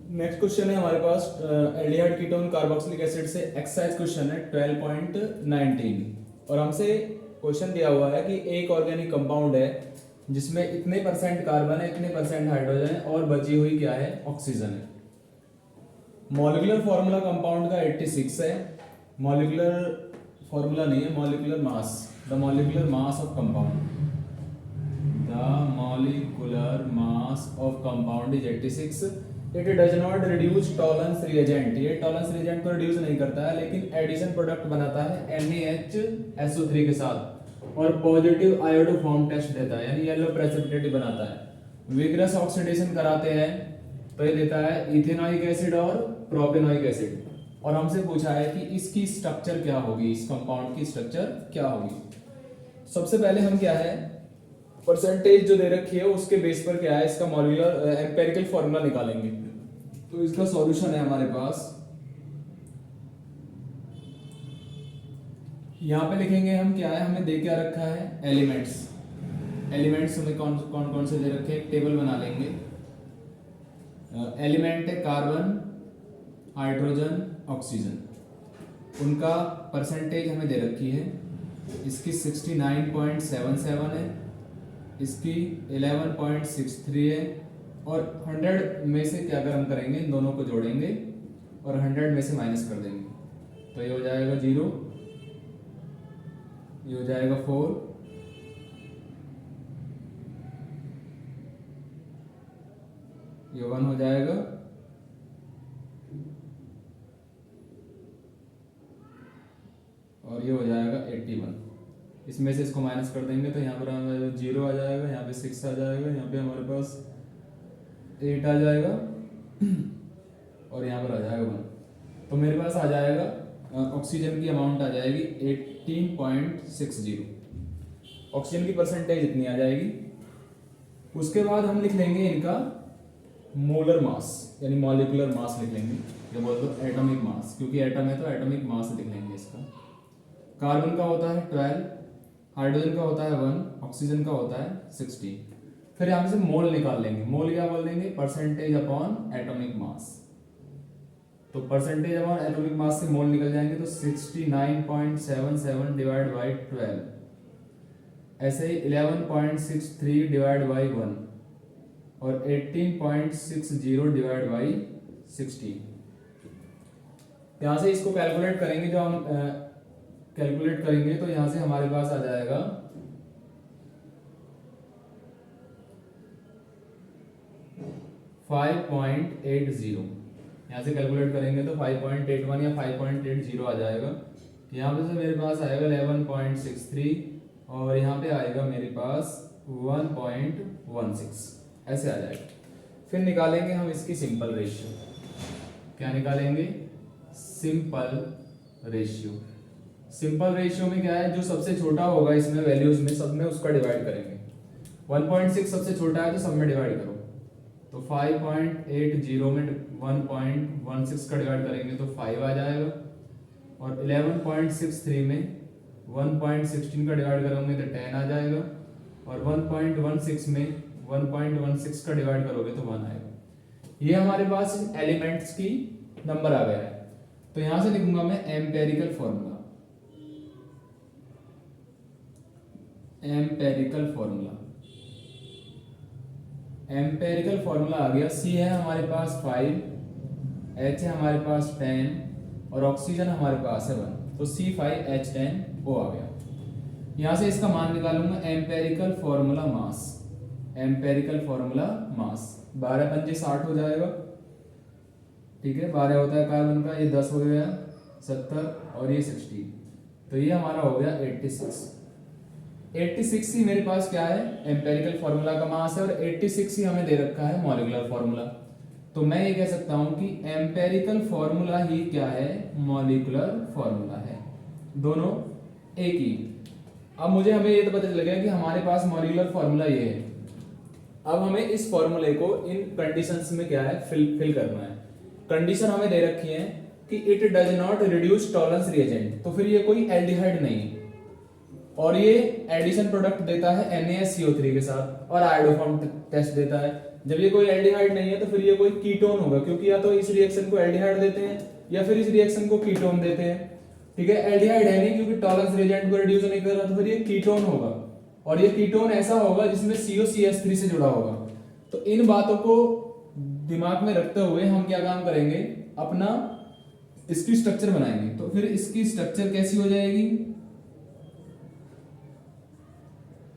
Next question है हमारे पास aldehyde ketone carboxylic acid से एक्सरसाइज क्वेश्चन है 12.19 और हमसे क्वेश्चन दिया हुआ है कि एक ऑर्गेनिक कंपाउंड है जिसमें इतने परसेंट कार्बन है, इतने परसेंट हाइड्रोजन है और बची हुई क्या है, ऑक्सीजन है। मॉलिक्यूलर फॉर्मूला कंपाउंड का 86 है। मॉलिक्यूलर फॉर्मूला नहीं है, molecular mass, the molecular mass of compound, the molecular mass of compound is 86। It does not reduce Tollens reagent, ये टॉलरेंस रिएजेंट को रिड्यूस नहीं करता है लेकिन एडिशन प्रोडक्ट बनाता है NaHSO3 के साथ और पॉजिटिव आयोडो फॉर्म टेस्ट देता है, यानी येलो प्रेसिपिटेट बनाता है। विग्रस ऑक्सीडेशन कराते हैं तो ये देता है इथेनोइक एसिड और प्रोपेनोइक एसिड। और हमसे पूछा है कि इसकी स्ट्रक्चर क्या होगी, इस कंपाउंड की स्ट्रक्चर क्या होगी। सबसे पहले हम क्या है, परसेंटेज जो दे रखी है उसके बेस पर क्या है, इसका मॉलिक्यूलर एम्पिरिकल फॉर्मूला निकालेंगे। तो इसका सॉल्यूशन है हमारे पास, यहाँ पे लिखेंगे हम क्या है, हमें दे क्या रखा है, एलिमेंट्स। एलिमेंट्स हमें कौन कौन कौन से दे रखे हैं, टेबल बना लेंगे। एलिमेंट है कार्बन, हाइड्रोजन, ऑक्सीजन, उनका परसेंटेज हमें दे रखी है। इसकी 69.77 है, इसकी 11.63 है और 100 में से क्या अगर हम करेंगे, इन दोनों को जोड़ेंगे और 100 में से माइनस कर देंगे तो ये हो जाएगा 0, ये हो जाएगा 4, ये 1 हो जाएगा और ये हो जाएगा 81। इसमें से इसको माइनस कर देंगे तो यहाँ पर हमारे 0 आ जाएगा, यहाँ पे 6 आ जाएगा, यहाँ पे हमारे पास 8 आ जाएगा और यहाँ पर आ जाएगा 1। तो मेरे पास आ जाएगा ऑक्सीजन की अमाउंट आ जाएगी 18.60, ऑक्सीजन की परसेंटेज इतनी आ जाएगी। उसके बाद हम लिख लेंगे इनका मोलर मास, यानी मॉलिक्यूलर मास लिख लेंगे, या बोल दो एटॉमिक मास, क्योंकि एटम है तो एटॉमिक मास लिख लेंगे इसका। कार्बन का होता है 12, हाइड्रोजन का होता है 1, ऑक्सीजन का होता है 60। फिर यहाँ से मोल निकाल लेंगे। मोल क्या बोल देंगे, परसेंटेज अपॉन एटॉमिक मास। तो परसेंटेज अपॉन एटॉमिक मास से मोल निकल जाएंगे तो 69.77 डिवाइड बाई 12, ऐसे ही 11.63 डिवाइड बाई 1 और 18.60 डिवाइड बाई 60। यहाँ से इसको कैलकुलेट करेंगे, जो हम कैलकुलेट करेंगे तो यहाँ से हमारे पास आ जाएगा 5.80। यहाँ से कैलकुलेट करेंगे तो 5.81 या 5.80 आ जाएगा। यहाँ पे से मेरे पास आएगा 11.63 और यहाँ पे आएगा मेरे पास 1.16, ऐसे आ जाएगा। फिर निकालेंगे हम इसकी सिंपल रेशियो। क्या निकालेंगे, सिंपल रेशियो। सिंपल रेशियो में क्या है, जो सबसे छोटा होगा इसमें वैल्यूज में सब में उसका डिवाइड करेंगे। 1.6 सबसे छोटा है तो सब में डिवाइड करो, तो 5.80 में 1.16 का डिवाइड करेंगे तो 5 आ जाएगा और 11.63 में 1.16 का डिवाइड करोगे तो 10 आ जाएगा और 1.16 में 1.16 का डिवाइड करोगे तो 1 आएगा। ये हमारे पास एलिमेंट्स की नंबर आ गया है। तो यहां से लिखूंगा मैं empirical formula, empirical formula. Empirical formula आ गया, C है हमारे पास 5, H है हमारे पास 10 और ऑक्सीजन हमारे पास है 1, तो C5H10O आ गया। यहां से इसका मान निकालूंगा, empirical formula mass, empirical formula mass 12 पंजे 60 हो जाएगा, ठीक है। 12 होता है कार्बन का, ये 10 हो गया 70 और ये 60, तो ये हमारा हो गया 86। 86 ही मेरे पास क्या है, एम्पेरिकल फॉर्मूला का मास है और 86 ही हमें दे रखा है मॉलिक्यूलर फॉर्मूला। तो मैं ये कह सकता हूं कि एम्पेरिकल फॉर्मूला ही क्या है, मॉलिक्यूलर फॉर्मूला है, दोनों एक ही। अब मुझे हमें ये तो पता चल गया कि हमारे पास मॉलिक्यूलर फॉर्मूला ये है। अब हमें इस फॉर्मूले को इन कंडीशंस में क्या है, फिल करना है। कंडीशन हमें दे रखी है कि it does not reduce Tollens reagent, तो फिर ये कोई एल्डिहाइड नहीं है। और ये एडिशन प्रोडक्ट देता है NaSCO3 के साथ और आयोडोफॉर्म टेस्ट देता है। जब ये कोई एल्डिहाइड नहीं है तो फिर ये कोई कीटोन होगा, क्योंकि या तो इस रिएक्शन को एल्डिहाइड देते हैं या फिर इस रिएक्शन को कीटोन देते हैं। ठीक है, एल्डिहाइड है नहीं क्योंकि टॉलरेंस रिएजेंट को रिड्यूस नहीं कर रहा, तो फिर ये कीटोन होगा और ये कीटोन ऐसा होगा जिसमें COCH3 से जुड़ा होगा। तो इन बातों को दिमाग में रखते हुए हम क्या काम करेंगे, अपना इसकी स्ट्रक्चर बनाएंगे। तो फिर इसकी स्ट्रक्चर कैसी हो जाएगी,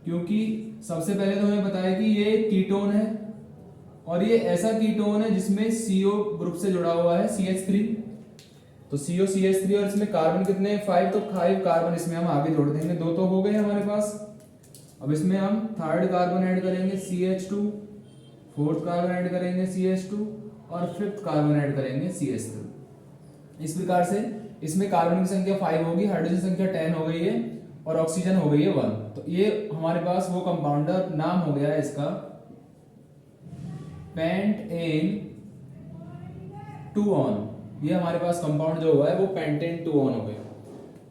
क्योंकि सबसे पहले तो हमें बताया कि ये कीटोन है और ये ऐसा कीटोन है जिसमें CO ग्रुप से जुड़ा हुआ है CH3। तो COCH3 और इसमें कार्बन कितने 5, तो 5 कार्बन इसमें हम आगे जोड़ देंगे, 2 तो हो गए हमारे पास। अब इसमें हम थर्ड कार्बन ऐड करेंगे CH2, फोर्थ कार्बन ऐड करेंगे CH2 और फिफ्थ कार्बन ऐड करेंगे CH3। इस प्रकार से इसमें कार्बन की संख्या 5 होगी, हाइड्रोजन संख्या 10 हो गई है और ऑक्सीजन हो गई है 1। तो ये हमारे पास वो कंपाउंडर नाम हो गया है इसका पेंटेन 2-on। ये हमारे पास कंपाउंड जो हुआ है वो पेंटेन 2-on हो गया।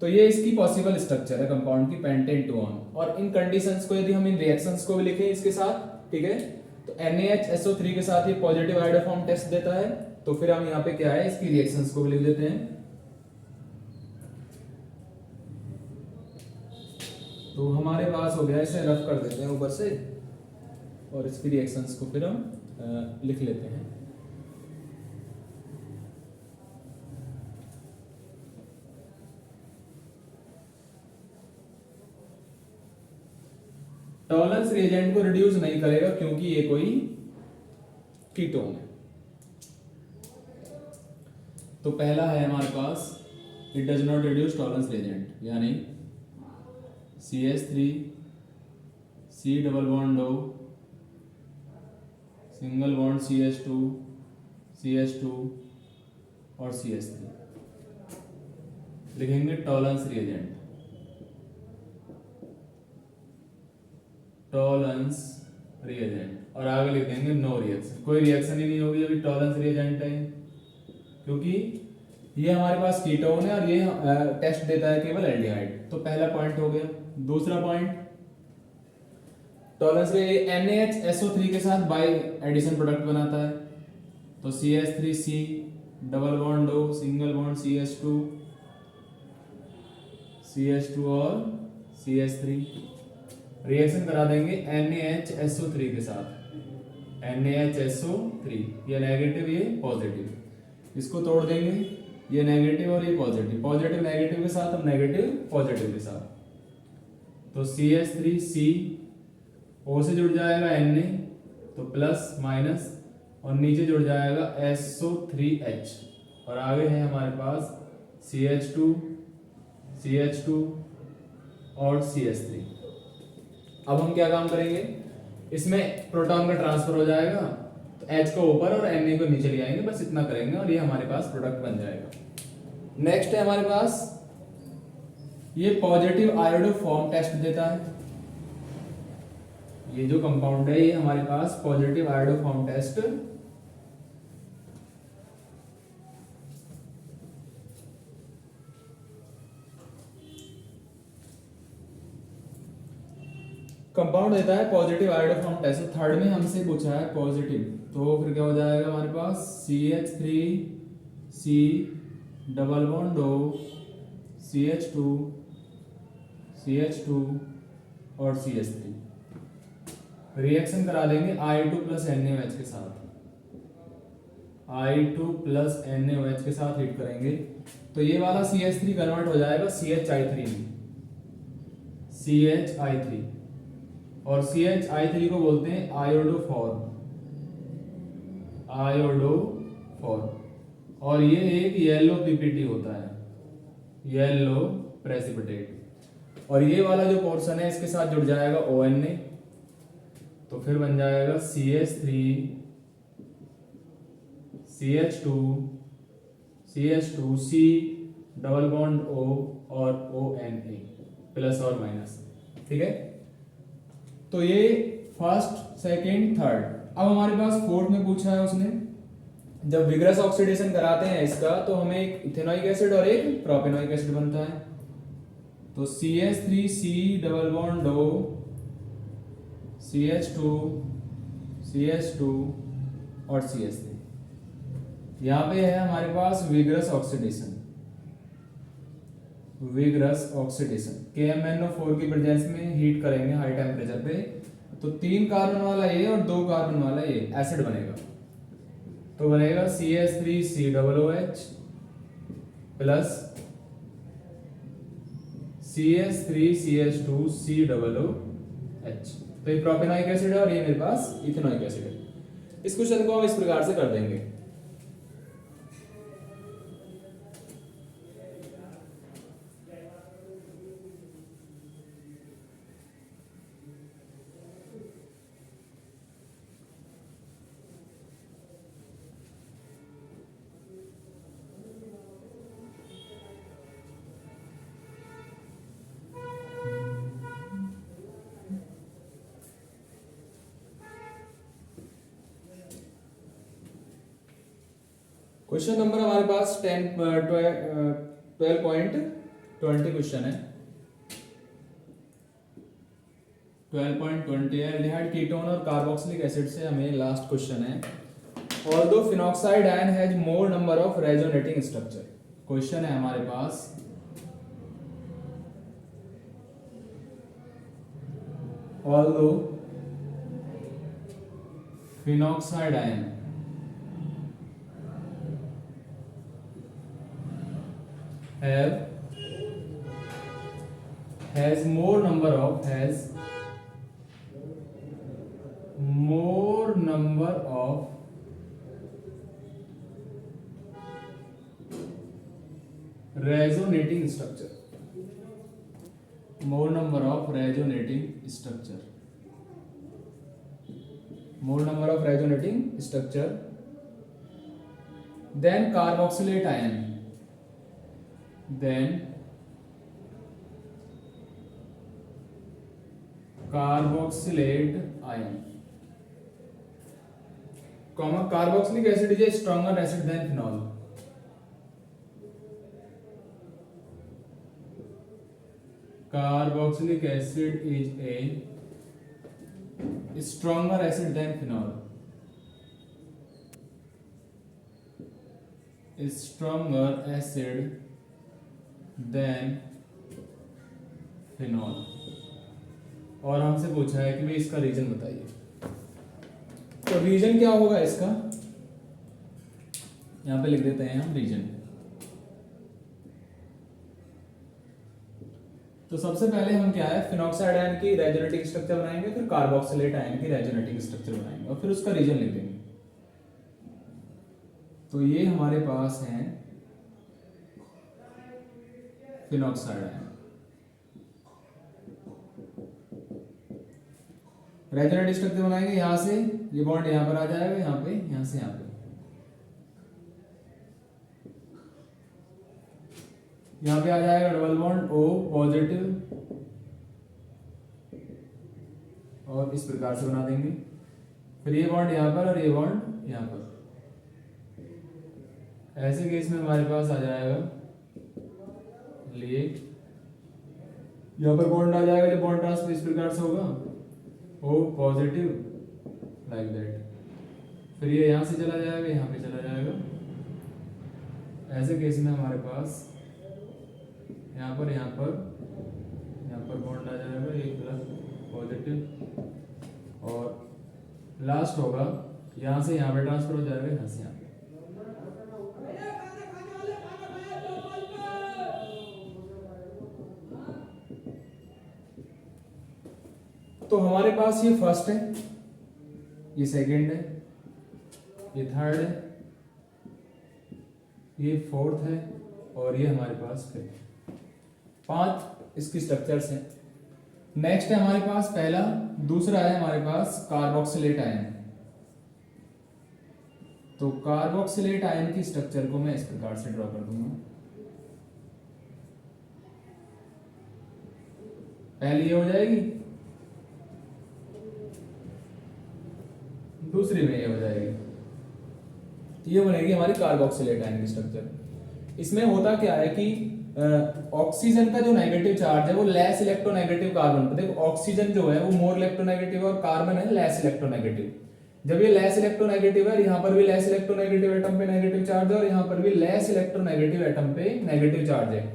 तो ये इसकी पॉसिबल स्ट्रक्चर है कंपाउंड की पेंटेन 2-on। और इन कंडीशंस को यदि हम इन रिएक्शंस को भी लिखें इसके साथ, ठीक है, तो NaHSO3 के साथ ये पॉजिटिव आयोडोफॉर्म टेस्ट देता है। तो फिर हम यहाँ पे क्या है इसकी रिएक्शंस को भी लिख देते हैं। तो हमारे पास हो गया, इसे रफ कर देते हैं ऊपर से और इसकी रिएक्शंस को फिर हम लिख लेते हैं। टॉलरेंस रिएजेंट को रिड्यूस नहीं करेगा क्योंकि ये कोई कीटोन है। तो पहला है हमारे पास it does not reduce Tollens reagent, यानी CH3 C double bond O single bond CH2 CH2 और CH3 लिखेंगे टॉलरेंस रिएजेंट, टॉलरेंस रिएजेंट और आगे लिख देंगे नो रिएक्शन। कोई रिएक्शन ही नहीं होगी अभी टॉलरेंस रिएजेंट है, क्योंकि ये हमारे पास कीटोन है और ये टेस्ट देता है केवल एल्डिहाइड। तो पहला पॉइंट हो गया। दूसरा पॉइंट, टॉलरेंस NaHSO3 के साथ बाई एडिशन प्रोडक्ट बनाता है। तो CH3C double bond O single bond CH2 और CH3 रिएक्शन करा देंगे NaHSO3 के साथ। NaHSO3 ये नेगेटिव ये पॉजिटिव, इसको तोड़ देंगे, ये नेगेटिव और ये पॉजिटिव, पॉजिटिव नेगेटिव के साथ, अब नेगेटिव पॉजिटिव के साथ। तो CH3C O से जुड़ जाएगा Na तो प्लस माइनस और नीचे जुड़ जाएगा SO3H और आगे है हमारे पास CH2 और CH3। अब हम क्या काम करेंगे, इसमें प्रोटॉन का ट्रांसफर हो जाएगा तो H को ऊपर और Na को नीचे ले आएंगे, बस इतना करेंगे और ये हमारे पास प्रोडक्ट बन जाएगा। नेक्स्ट है हमारे पास ये पॉजिटिव आयोडोफॉर्म टेस्ट देता है। ये जो कंपाउंड है ये हमारे पास पॉजिटिव आयोडोफॉर्म टेस्ट कंपाउंड देता है पॉजिटिव आयोडोफॉर्म टेस्ट। थर्ड में हमसे पूछा है पॉजिटिव, तो फिर क्या हो जाएगा हमारे पास CH3C double bond O CH2 और CH3 रिएक्शन करा देंगे I2 प्लस NaOH के साथ। I2 प्लस NaOH के साथ हिट करेंगे तो ये वाला CH3 कन्वर्ट हो जाएगा CHI3 में, CHI3 और CHI3 को बोलते हैं आयोडोफॉर्म और ये एक येलो PPT होता है, येलो प्रेसिपिटेट। और ये वाला जो पोर्शन है इसके साथ जुड़ जाएगा ONA तो फिर बन जाएगा CH3 CH2 C double bond O और ONA प्लस और माइनस। ठीक है, तो ये फर्स्ट सेकंड थर्ड। अब हमारे पास फोर्थ में पूछा है उसने, जब विग्रस ऑक्सीडेशन कराते हैं इसका तो हमें एक इथेनॉइक एसिड और एक प्रोपेनॉइक एसिड बनता है। तो CH3C double bond O, CH2 CH2 और CH3। यहाँ पे है हमारे पास vigorous oxidation, vigorous oxidation KMnO4 की प्रेजेंस में हीट करेंगे हाई टेम्परेचर पे, तो 3 कार्बन वाला A और 2 कार्बन वाला A एसिड बनेगा। तो बनेगा CH3COOH प्लस CH3CH2COOH। तो ये प्रोपेनोइक एसिड है और ये मेरे पास इथेनोइक एसिड है। इस क्वेश्चन को हम इस प्रकार से कर देंगे। क्वेश्चन नंबर हमारे पास 12.20 क्वेश्चन है। 12.20 है। एल्डिहाइड कीटोन और कार्बोक्सिलिक एसिड से हमें लास्ट क्वेश्चन है। Although phenoxide ion has more number of resonating structure. Question है हमारे पास although phenoxide ion has more number of resonating structure, more number of resonating structure, more number of resonating structure than carboxylate ion, then carboxylate ion, comma carboxylic acid is a stronger acid than phenol. Carboxylic acid is a stronger acid than phenol. Stronger acid than phenol। और हमसे पूछा है कि भाई इसका reason बताइए। तो reason क्या होगा इसका, यहां पे लिख देते हैं हम रीजन। तो सबसे पहले हम क्या है, फिनॉक्साइड आयन की रेजोनेटिंग स्ट्रक्चर बनाएंगे, फिर कार्बोक्सिलेट आयन की रेजोनेटिंग स्ट्रक्चर बनाएंगे और फिर उसका रीजन लिख देंगे। तो ये हमारे पास है फिनॉक्साइड आयन। रेजोनेटिंग स्ट्रक्चर बनाएंगे, यहां से ये बॉन्ड यहां पर आ जाएगा, यहां पे, यहां से यहां पे, यहां पे आ जाएगा डबल बॉन्ड O पॉजिटिव, और इस प्रकार से बना देंगे। फिर ये बॉन्ड यहां पर और ये बॉन्ड यहां पर। ऐसे केस में हमारे पास आ जाएगा लिए यहां पर बॉन्ड आ जाएगा, जो बॉन्ड ट्रांसफर इस प्रकार से होगा O पॉजिटिव लाइक दैट। फिर ये यहां से चला जाएगा, यहां पे चला जाएगा। ऐसे केस में हमारे पास यहाँ पर बॉन्ड आ जाएगा, ये प्लस पॉजिटिव, और लास्ट होगा यहाँ से यहाँ पे ट्रांसफर हो जाएगा, यहाँ से यहाँ पे। तो हमारे पास ये फर्स्ट है, ये सेकंड है, ये थर्ड है, ये फोर्थ है, और ये हमारे पास फिफ्थ। 5 इसकी स्ट्रक्चर्स हैं। नेक्स्ट है हमारे पास पहला, दूसरा है हमारे पास कार्बोक्सिलेट आयन। तो कार्बोक्सिलेट आयन की स्ट्रक्चर को मैं इस प्रकार से ड्रॉ कर दूंगा। पहली ये हो जाएगी, दूसरी में ये हो जाएगी। ये बनेगी हमारी कार्बोक्सिलेट आयन की स्ट्रक्चर। इसमें होता क्या है कि ऑक्सीजन का जो नेगेटिव चार्ज है वो लेस इलेक्ट्रोनेगेटिव कार्बन पर, देखो ऑक्सीजन जो है वो मोर इलेक्ट्रोनेगेटिव और कार्बन है लेस इलेक्ट्रोनेगेटिव। जब ये लेस इलेक्ट्रोनेगेटिव है, यहाँ पर भी लेस इलेक्ट्रोनेगेटिव एटम पे नेगेटिव चार्ज है और यहाँ पर भी लेस इलेक्ट्रोनेगेटिव एटम पे नेगेटिव चार्ज है।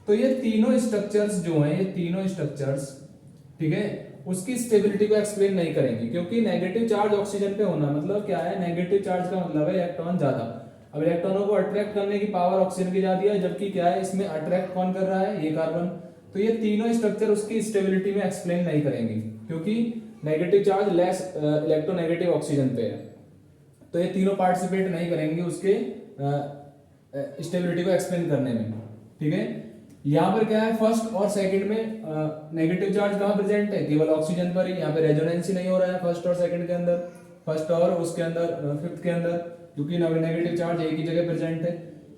तो ये तीनों स्ट्रक्चर्स जो हैं, ये तीनों स्ट्रक्चर्स, ठीक है, उसकी स्टेबिलिटी को एक्सप्लेन नहीं करेंगे, क्योंकि नेगेटिव चार्ज ऑक्सीजन पे होना मतलब क्या है, नेगेटिव चार्ज का मतलब है इलेक्ट्रॉन ज्यादा। अब इलेक्ट्रॉनों को अट्रैक्ट करने की पावर ऑक्सीजन की जाती है, जबकि क्या है इसमें अट्रैक्ट कौन कर रहा है, ये कार्बन। तो ये तीनों स्ट्रक्चर उसकी स्टेबिलिटी में एक्सप्लेन नहीं करेंगे, क्योंकि negative charge less electronegative oxygen पे है। तो ये तीनों पार्टिसिपेट नहीं करेंगे उसके स्टेबिलिटी को एक्सप्लेन करने में, ठीक है। यहाँ पर क्या है, फर्स्ट और सेकंड में नेगेटिव चार्ज कहाँ प्रेजेंट है, केवल ऑक्सीजन पर ही। यहाँ पे रेजोनेंस ही नहीं हो रहा है फर्स्ट और सेकंड के अंदर, फर्स्ट और उसके अंदर फिफ्थ के अंदर, क्योंकि नेगेटिव चार्ज एक ही जगह प्रेजेंट है।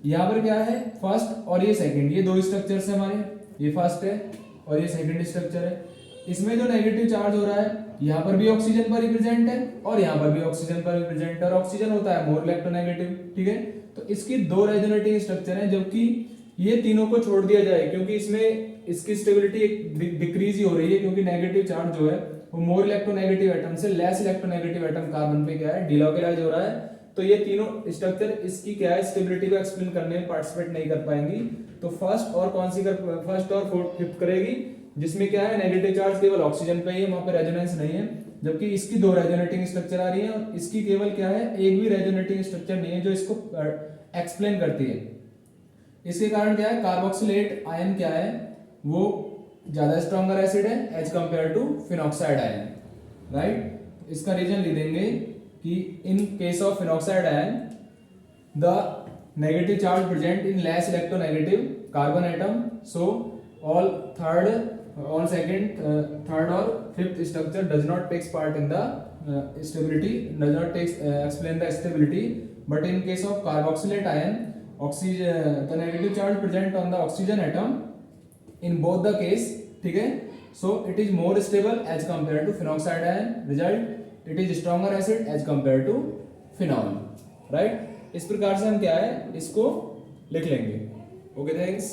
यहाँ पर क्या है, फर्स्ट और ये सेकंड, ये दो स्ट्रक्चर्स है हमारे, ये फर्स्ट है और ये सेकंड स्ट्रक्चर है। इसमें जो नेगेटिव चार्ज हो रहा है, यहाँ पर भी ऑक्सीजन पर ही प्रेजेंट है और यहाँ पर भी ऑक्सीजन पर ही प्रेजेंट है, और ऑक्सीजन होता है मोर इलेक्ट्रोनेगेटिव, ठीक है। तो इसकी दो रेजोनेटिंग स्ट्रक्चर है, जबकि ये तीनों को छोड़ दिया जाए, क्योंकि इसमें इसकी स्टेबिलिटी डिक्रीज ही हो रही है, क्योंकि नेगेटिव चार्ज जो है वो मोर इलेक्ट्रोनेगेटिव एटम से लेस इलेक्ट्रोनेगेटिव एटम कार्बन पे क्या है, डिलॉकेलाइज हो रहा है। तो ये तीनों स्ट्रक्चर इसकी क्या है, स्टेबिलिटी को एक्सप्लेन करने में पार्टिसिपेट नहीं कर पाएंगी। तो फर्स्ट और कौन सी फर्स्ट और फोर्थ फिफ्थ करेगी, जिसमें क्या है नेगेटिव चार्ज केवल ऑक्सीजन पे ही है, वहां पे रेजोनेंस नहीं है, जबकि इसकी दो रेजोनेटिंग स्ट्रक्चर आ रही है और इसकी केवल क्या है, एक भी रेजोनेटिंग स्ट्रक्चर नहीं है जो इसको एक्सप्लेन करती है। इसके कारण क्या है, कार्बोक्सिलेट आयन क्या है, वो ज्यादा स्ट्रॉन्गर एसिड है as compared to phenoxide ion, right. इसका रीजन लिख देंगे कि in case of phenoxide ion the negative charge present in less electronegative carbon atom, so all second third और fifth structure does not takes part in the stability, does not explain the stability. But in case of carboxylate ion, oxygen the negative charge present on the oxygen atom in both the case, ठीक है, so it is more stable as compared to phenoxide ion, result it is stronger acid as compared to phenol, right। इस प्रकार से हम क्या है इसको लिख लेंगे। Okay, thanks.